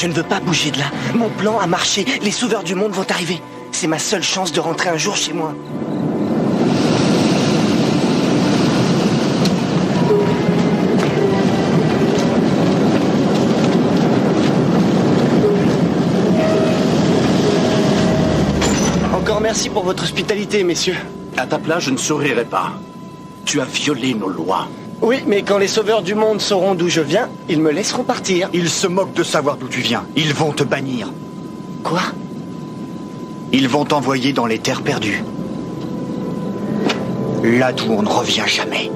Je ne veux pas bouger de là. Mon plan a marché. Les sauveurs du monde vont arriver. C'est ma seule chance de rentrer un jour chez moi. Encore merci pour votre hospitalité, messieurs. À ta place, je ne sourirai pas. Tu as violé nos lois. Oui, mais quand les sauveurs du monde sauront d'où je viens, ils me laisseront partir. Ils se moquent de savoir d'où tu viens. Ils vont te bannir. Quoi? Ils vont t'envoyer dans les terres perdues. Là d'où on ne revient jamais.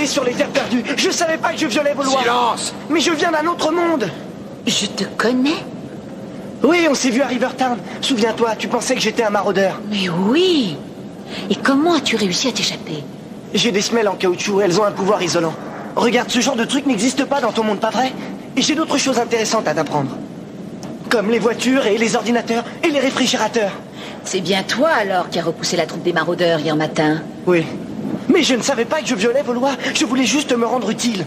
Sur les terres perdues. Je savais pas que je violais vos lois. Silence! Mais je viens d'un autre monde. Je te connais? Oui, on s'est vu à Rivertown. Souviens-toi, tu pensais que j'étais un maraudeur. Mais oui! Et comment as-tu réussi à t'échapper? J'ai des semelles en caoutchouc, elles ont un pouvoir isolant. Regarde, ce genre de truc n'existe pas dans ton monde, pas vrai? Et j'ai d'autres choses intéressantes à t'apprendre. Comme les voitures et les ordinateurs et les réfrigérateurs. C'est bien toi alors qui as repoussé la troupe des maraudeurs hier matin? Oui. Mais je ne savais pas que je violais vos lois. Je voulais juste me rendre utile.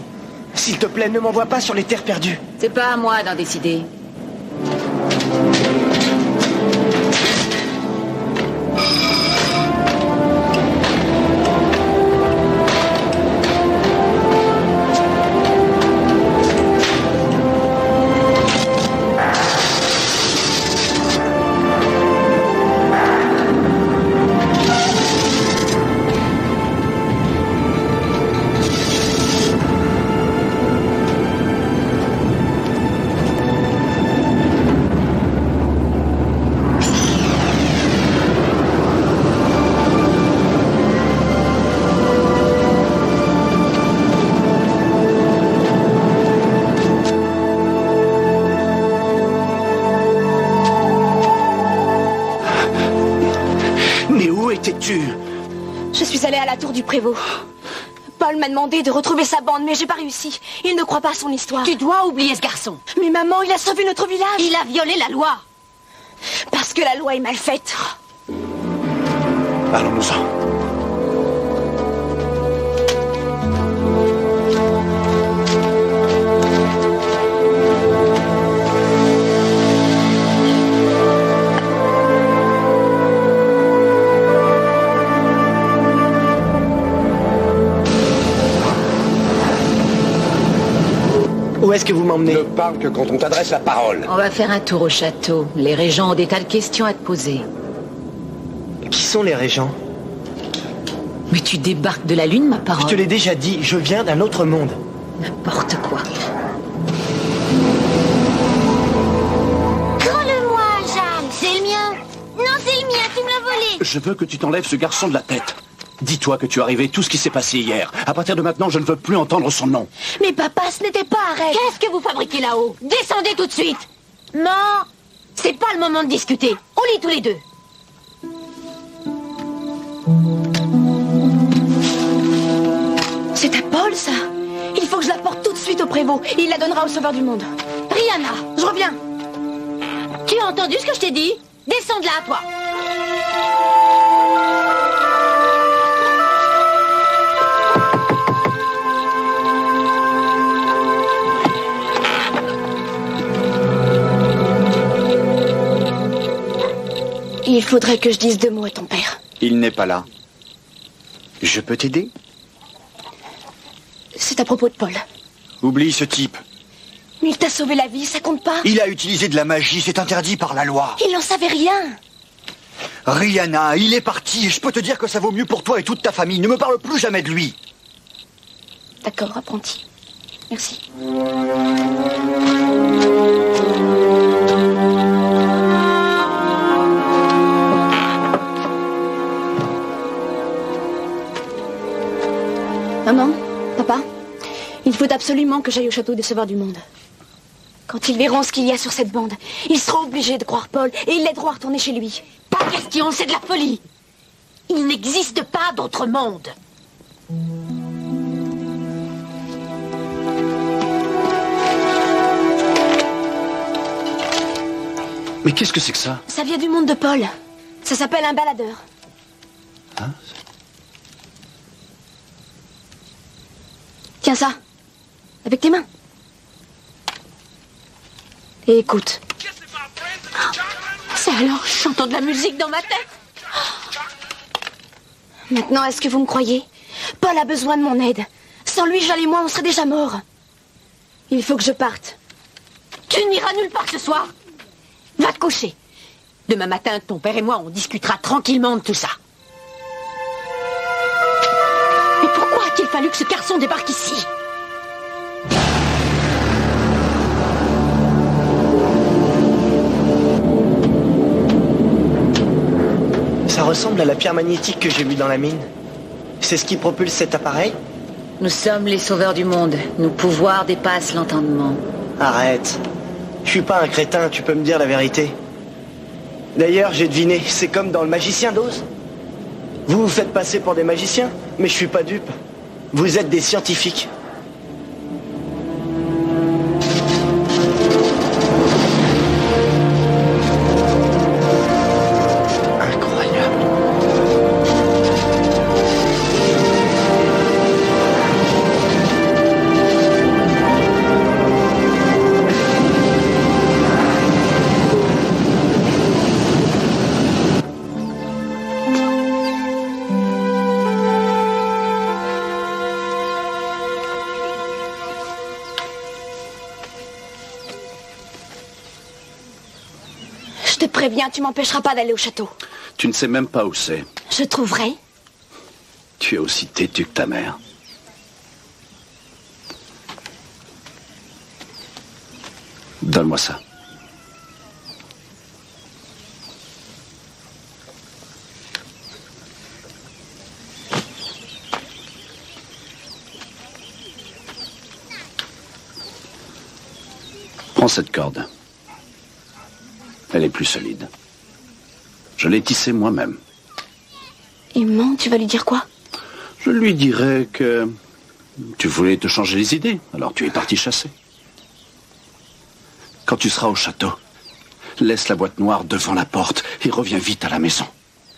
S'il te plaît, ne m'envoie pas sur les terres perdues. C'est pas à moi d'en décider. Je suis allée à la tour du prévôt. Paul m'a demandé de retrouver sa bande, mais j'ai pas réussi. Il ne croit pas à son histoire. Tu dois oublier ce garçon. Mais maman, il a sauvé notre village. Il a violé la loi. Parce que la loi est mal faite. Allons-nous-en. Où est-ce que vous m'emmenez? Ne parle que quand on t'adresse la parole. On va faire un tour au château. Les régents ont des tas de questions à te poser. Qui sont les régents? Mais tu débarques de la Lune, ma parole. Je te l'ai déjà dit, je viens d'un autre monde. N'importe quoi. Rends-le-moi, Jeanne. C'est le mien. Non, c'est le mien, tu me l'as volé. Je veux que tu t'enlèves ce garçon de la tête. Dis-toi que tu as rêvé tout ce qui s'est passé hier. À partir de maintenant, je ne veux plus entendre son nom. Mais papa, ce n'était pas un rêve. Qu'est-ce que vous fabriquez là-haut? Descendez tout de suite. Non. C'est pas le moment de discuter. On lit tous les deux. C'est à Paul, ça. Il faut que je la porte tout de suite au prévôt. Il la donnera au sauveur du monde. Rien Rihanna, je reviens. Tu as entendu ce que je t'ai dit? Descends de là, toi. Il faudrait que je dise 2 mots à ton père. Il n'est pas là. Je peux t'aider? C'est à propos de Paul. Oublie ce type. Mais il t'a sauvé la vie, ça compte pas? Il a utilisé de la magie, c'est interdit par la loi. Il n'en savait rien. Rihanna, il est parti et je peux te dire que ça vaut mieux pour toi et toute ta famille. Ne me parle plus jamais de lui. D'accord, apprenti. Merci. Maman, papa, il faut absolument que j'aille au château des Sauveurs du Monde. Quand ils verront ce qu'il y a sur cette bande, ils seront obligés de croire Paul et ils l'aideront à retourner chez lui. Pas question, c'est de la folie. Il n'existe pas d'autre monde. Mais qu'est-ce que c'est que ça? Ça vient du monde de Paul. Ça s'appelle un baladeur. Hein? Tiens ça, avec tes mains. Et écoute. C'est alors, j'entends de la musique dans ma tête. Maintenant, est-ce que vous me croyez? Paul a besoin de mon aide. Sans lui, Jean et moi, on serait déjà morts. Il faut que je parte. Tu n'iras nulle part ce soir. Va te coucher. Demain matin, ton père et moi, on discutera tranquillement de tout ça. Mais pourquoi a-t-il fallu que ce garçon débarque ici? Ça ressemble à la pierre magnétique que j'ai vue dans la mine. C'est ce qui propulse cet appareil? Nous sommes les sauveurs du monde. Nos pouvoirs dépassent l'entendement. Arrête. Je suis pas un crétin, tu peux me dire la vérité. D'ailleurs, j'ai deviné, c'est comme dans Le Magicien d'Oz. Vous vous faites passer pour des magiciens, mais je suis pas dupe. Vous êtes des scientifiques. Incroyable. Je te préviens, tu m'empêcheras pas d'aller au château. Tu ne sais même pas où c'est. Je trouverai. Tu es aussi têtu que ta mère. Donne-moi ça. Prends cette corde. Elle est plus solide. Je l'ai tissée moi-même. Et maman, tu vas lui dire quoi? Je lui dirai que tu voulais te changer les idées, alors tu es parti chasser. Quand tu seras au château, laisse la boîte noire devant la porte et reviens vite à la maison.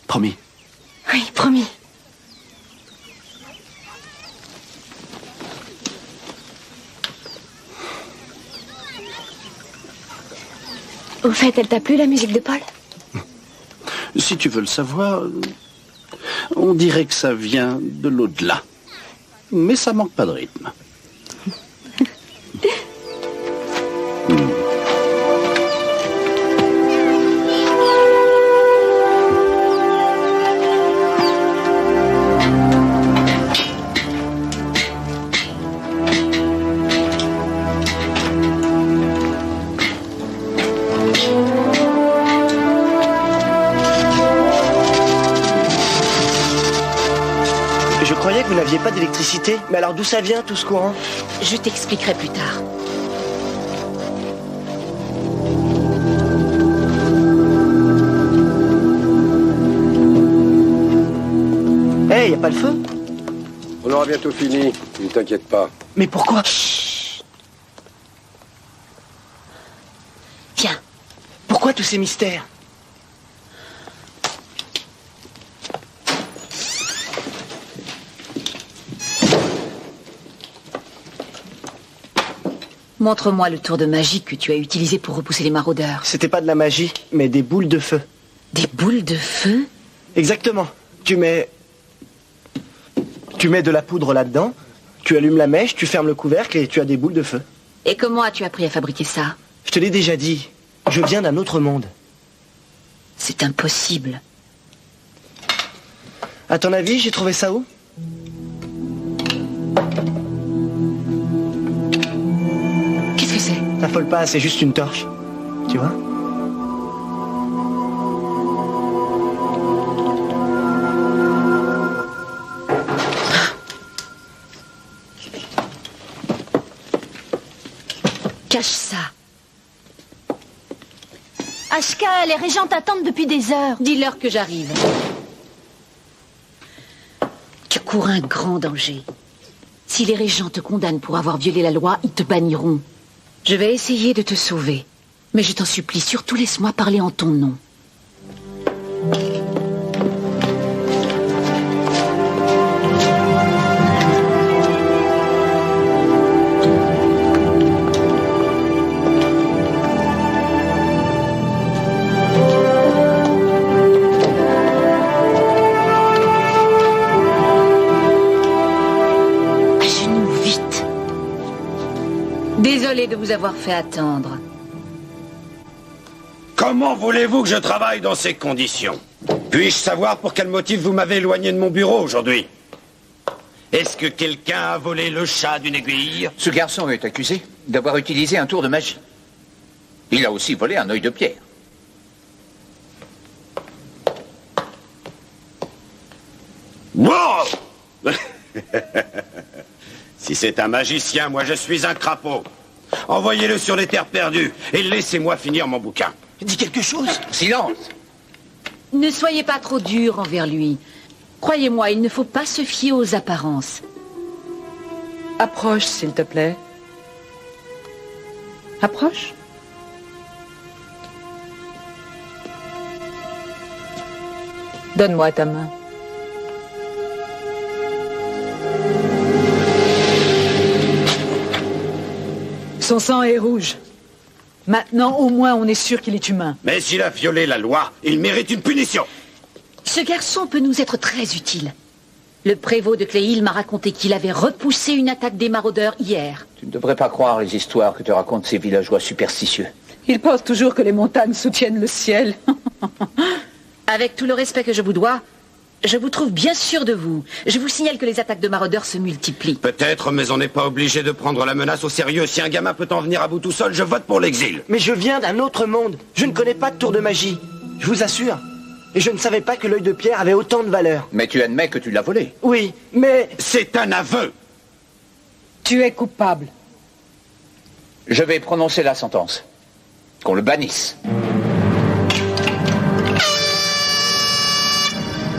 Promis? Oui, promis. Au fait, elle t'a plu la musique de Paul? Si tu veux le savoir, on dirait que ça vient de l'au-delà. Mais ça manque pas de rythme. Je croyais que vous n'aviez pas d'électricité. Mais alors d'où ça vient tout ce courant? Je t'expliquerai plus tard. Hé, y a pas le feu? On aura bientôt fini, ne t'inquiète pas. Mais pourquoi? tous ces mystères? Montre-moi le tour de magie que tu as utilisé pour repousser les maraudeurs. C'était pas de la magie, mais des boules de feu. Des boules de feu? Exactement. Tu mets de la poudre là-dedans, tu allumes la mèche, tu fermes le couvercle et tu as des boules de feu. Et comment as-tu appris à fabriquer ça? Je te l'ai déjà dit, je viens d'un autre monde. C'est impossible. À ton avis, j'ai trouvé ça où? Qu'est-ce que c'est? T'affole pas, c'est juste une torche. Tu vois? Cache ça. Ashka, les régents t'attendent depuis des heures. Dis-leur que j'arrive. Tu cours un grand danger. Si les régents te condamnent pour avoir violé la loi, ils te banniront. Je vais essayer de te sauver. Mais je t'en supplie, surtout laisse-moi parler en ton nom. Désolé de vous avoir fait attendre. Comment voulez-vous que je travaille dans ces conditions? Puis-je savoir pour quel motif vous m'avez éloigné de mon bureau aujourd'hui? Est-ce que quelqu'un a volé le chat d'une aiguille? Ce garçon est accusé d'avoir utilisé un tour de magie. Il a aussi volé un œil de pierre. Wow! Si c'est un magicien, moi je suis un crapaud. Envoyez-le sur les terres perdues et laissez-moi finir mon bouquin. Dis quelque chose. Silence! Ne soyez pas trop dur envers lui. Croyez-moi, il ne faut pas se fier aux apparences. Approche, s'il te plaît. Approche. Donne-moi ta main. Son sang est rouge. Maintenant, au moins, on est sûr qu'il est humain. Mais s'il a violé la loi, il mérite une punition. Ce garçon peut nous être très utile. Le prévôt de Cléhill m'a raconté qu'il avait repoussé une attaque des maraudeurs hier. Tu ne devrais pas croire les histoires que te racontent ces villageois superstitieux. Il pense toujours que les montagnes soutiennent le ciel. Avec tout le respect que je vous dois, je vous trouve bien sûr de vous. Je vous signale que les attaques de maraudeurs se multiplient. Peut-être, mais on n'est pas obligé de prendre la menace au sérieux. Si un gamin peut en venir à bout tout seul, je vote pour l'exil. Mais je viens d'un autre monde. Je ne connais pas de tour de magie. Je vous assure. Et je ne savais pas que l'œil de pierre avait autant de valeur. Mais tu admets que tu l'as volé. Oui, mais... C'est un aveu. Tu es coupable. Je vais prononcer la sentence. Qu'on le bannisse.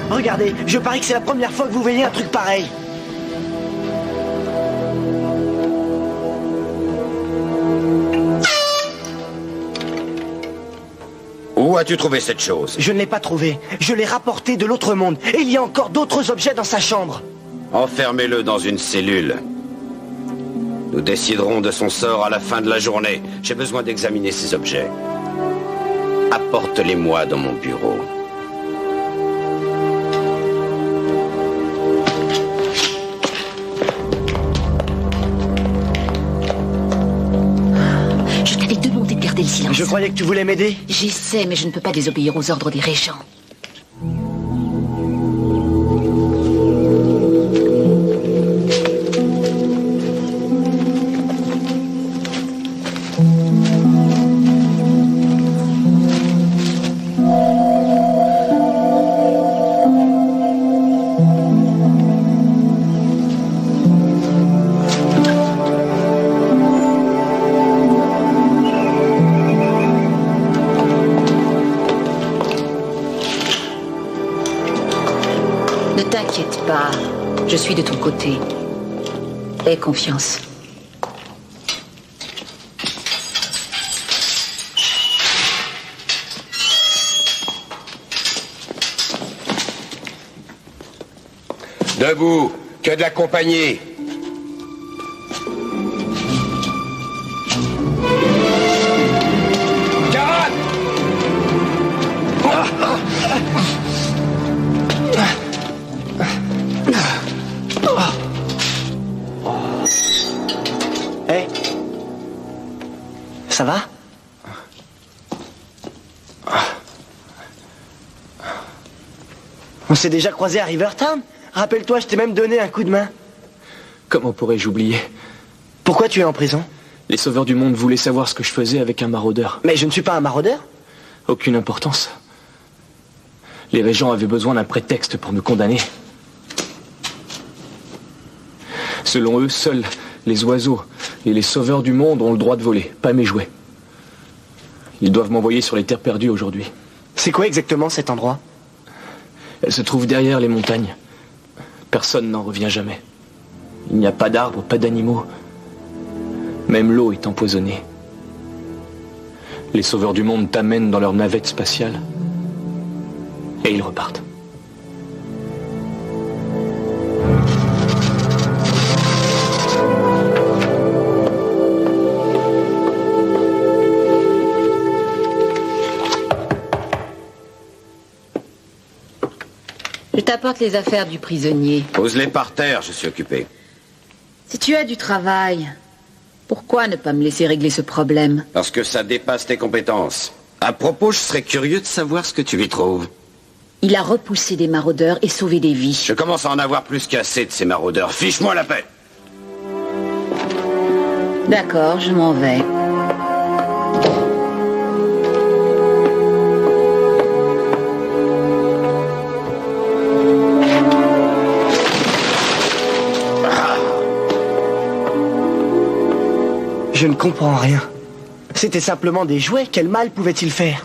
Regardez, je parie que c'est la première fois que vous voyez un truc pareil. Où as-tu trouvé cette chose? Je ne l'ai pas trouvée. Je l'ai rapportée de l'autre monde. Et il y a encore d'autres objets dans sa chambre. Enfermez-le dans une cellule. Nous déciderons de son sort à la fin de la journée. J'ai besoin d'examiner ces objets. Apporte-les-moi dans mon bureau. Je t'avais demandé de garder le silence. Je croyais que tu voulais m'aider. J'essaie, mais je ne peux pas désobéir aux ordres des régents. Ne t'inquiète pas, je suis de ton côté. Aie confiance. Debout, que de la compagnie. Camarades! Hey. Ça va? On s'est déjà croisés à Rivertown? Rappelle-toi, je t'ai même donné un coup de main. Comment pourrais-je oublier? Pourquoi tu es en prison? Les Sauveurs du Monde voulaient savoir ce que je faisais avec un maraudeur. Mais je ne suis pas un maraudeur. Aucune importance. Les régents avaient besoin d'un prétexte pour me condamner. Selon eux, seuls les oiseaux et les Sauveurs du Monde ont le droit de voler, pas mes jouets. Ils doivent m'envoyer sur les terres perdues aujourd'hui. C'est quoi exactement cet endroit? Elle se trouve derrière les montagnes. Personne n'en revient jamais. Il n'y a pas d'arbres, pas d'animaux. Même l'eau est empoisonnée. Les Sauveurs du Monde t'amènent dans leur navette spatiale. Et ils repartent. Je t'apporte les affaires du prisonnier. Pose-les par terre, je suis occupé. Si tu as du travail, pourquoi ne pas me laisser régler ce problème? Parce que ça dépasse tes compétences. À propos, je serais curieux de savoir ce que tu y trouves. Il a repoussé des maraudeurs et sauvé des vies. Je commence à en avoir plus qu'assez de ces maraudeurs. Fiche-moi la paix. D'accord, je m'en vais. Je ne comprends rien. C'était simplement des jouets. Quel mal pouvait-il faire?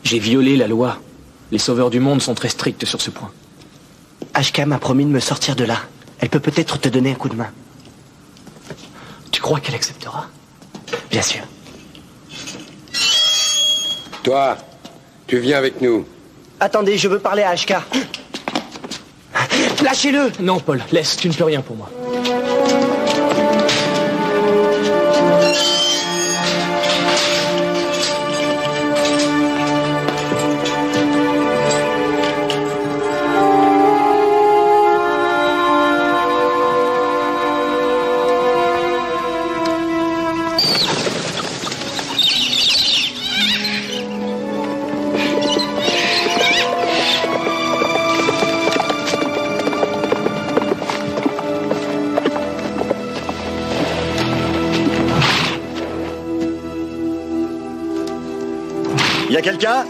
J'ai violé la loi. Les Sauveurs du Monde sont très stricts sur ce point. Ashka m'a promis de me sortir de là. Elle peut peut-être te donner un coup de main. Tu crois qu'elle acceptera? Bien sûr. Toi, tu viens avec nous. Attendez, je veux parler à Ashka. Lâchez-le! Non, Paul, laisse, tu ne peux rien pour moi. Y a quelqu'un?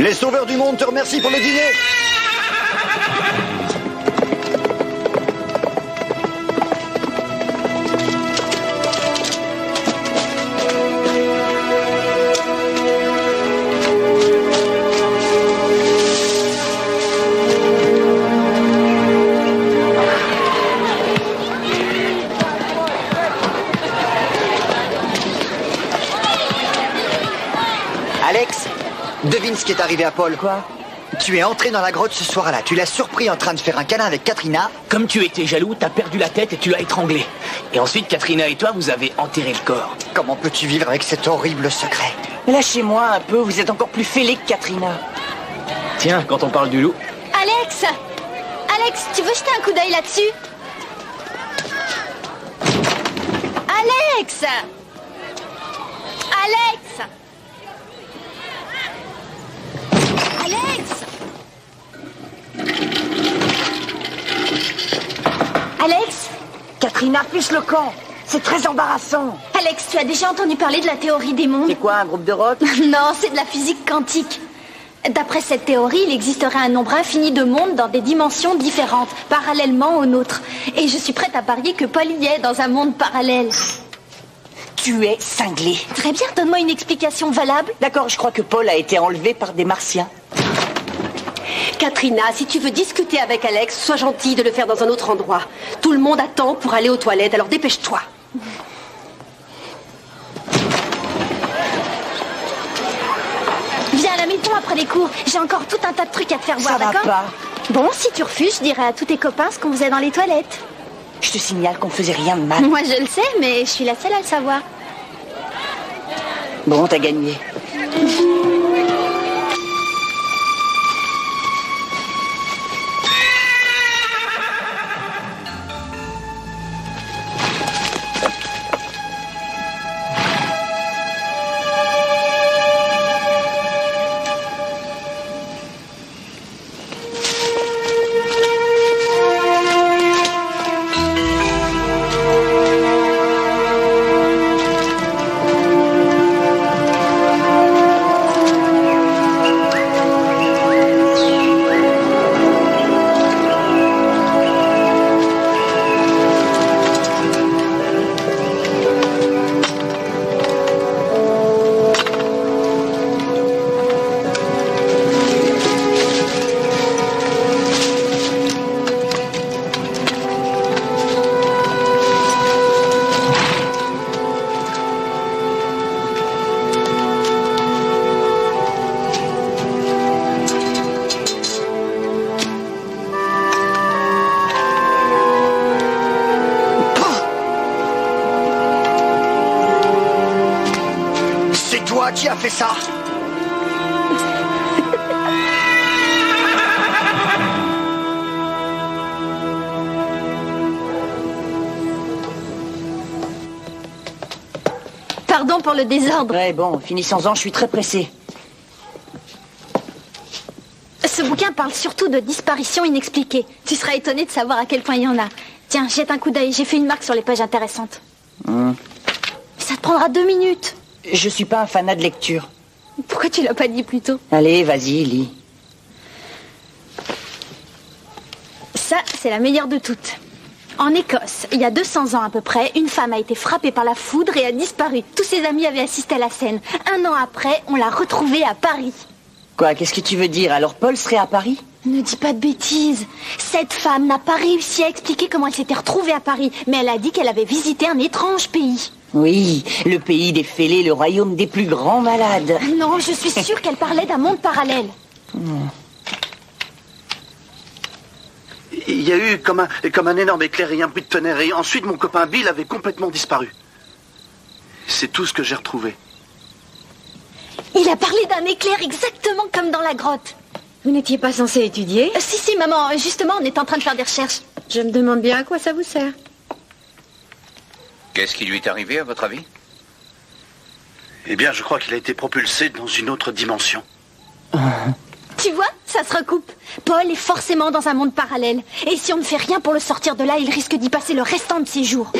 Les Sauveurs du Monde te remercient pour le dîner. Alex, devine ce qui est arrivé à Paul. Quoi? Tu es entré dans la grotte ce soir-là. Tu l'as surpris en train de faire un câlin avec Katrina. Comme tu étais jaloux, t'as perdu la tête et tu l'as étranglé. Et ensuite, Katrina et toi, vous avez enterré le corps. Comment peux-tu vivre avec cet horrible secret? Lâchez-moi un peu, vous êtes encore plus fêlé que Katrina. Tiens, quand on parle du loup... Alex! Alex, tu veux jeter un coup d'œil là-dessus? Alex! Alex! Alex! Alex? Katrina, fiche le camp. C'est très embarrassant. Alex, tu as déjà entendu parler de la théorie des mondes? C'est quoi, un groupe de rock? Non, c'est de la physique quantique. D'après cette théorie, il existerait un nombre infini de mondes dans des dimensions différentes, parallèlement aux nôtres. Et je suis prête à parier que Paul y est dans un monde parallèle. Tu es cinglé. Très bien, donne-moi une explication valable. D'accord, je crois que Paul a été enlevé par des martiens. Katrina, si tu veux discuter avec Alex, sois gentille de le faire dans un autre endroit. Tout le monde attend pour aller aux toilettes, alors dépêche-toi. Viens à la maison après les cours. J'ai encore tout un tas de trucs à te faire voir, d'accord? Ça va pas. Bon, si tu refuses, je dirai à tous tes copains ce qu'on faisait dans les toilettes. Je te signale qu'on faisait rien de mal. Moi, je le sais, mais je suis la seule à le savoir. Bon, t'as gagné. Qui a fait ça? Pardon pour le désordre. Ouais, bon, finissons-en, je suis très pressé. Ce bouquin parle surtout de disparitions inexpliquées. Tu seras étonné de savoir à quel point il y en a. Tiens, jette un coup d'œil, j'ai fait une marque sur les pages intéressantes. Ça te prendra 2 minutes. Je suis pas un fanat de lecture. Pourquoi tu l'as pas dit plus tôt? Allez, vas-y, lis. Ça, c'est la meilleure de toutes. En Écosse, il y a 200 ans à peu près, une femme a été frappée par la foudre et a disparu. Tous ses amis avaient assisté à la scène. 1 an après, on l'a retrouvée à Paris. Quoi, qu'est-ce que tu veux dire? Alors Paul serait à Paris? Ne dis pas de bêtises. Cette femme n'a pas réussi à expliquer comment elle s'était retrouvée à Paris, mais elle a dit qu'elle avait visité un étrange pays. Oui, le pays des fêlés, le royaume des plus grands malades. Non, je suis sûre qu'elle parlait d'un monde parallèle. Il y a eu comme un énorme éclair et un bruit de tonnerre, et ensuite mon copain Bill avait complètement disparu. C'est tout ce que j'ai retrouvé. Il a parlé d'un éclair exactement comme dans la grotte. Vous n'étiez pas censé étudier? Si, maman, justement, on est en train de faire des recherches. Je me demande bien à quoi ça vous sert. Qu'est-ce qui lui est arrivé, à votre avis? Eh bien, je crois qu'il a été propulsé dans une autre dimension. Tu vois, ça se recoupe. Paul est forcément dans un monde parallèle. Et si on ne fait rien pour le sortir de là, il risque d'y passer le restant de ses jours.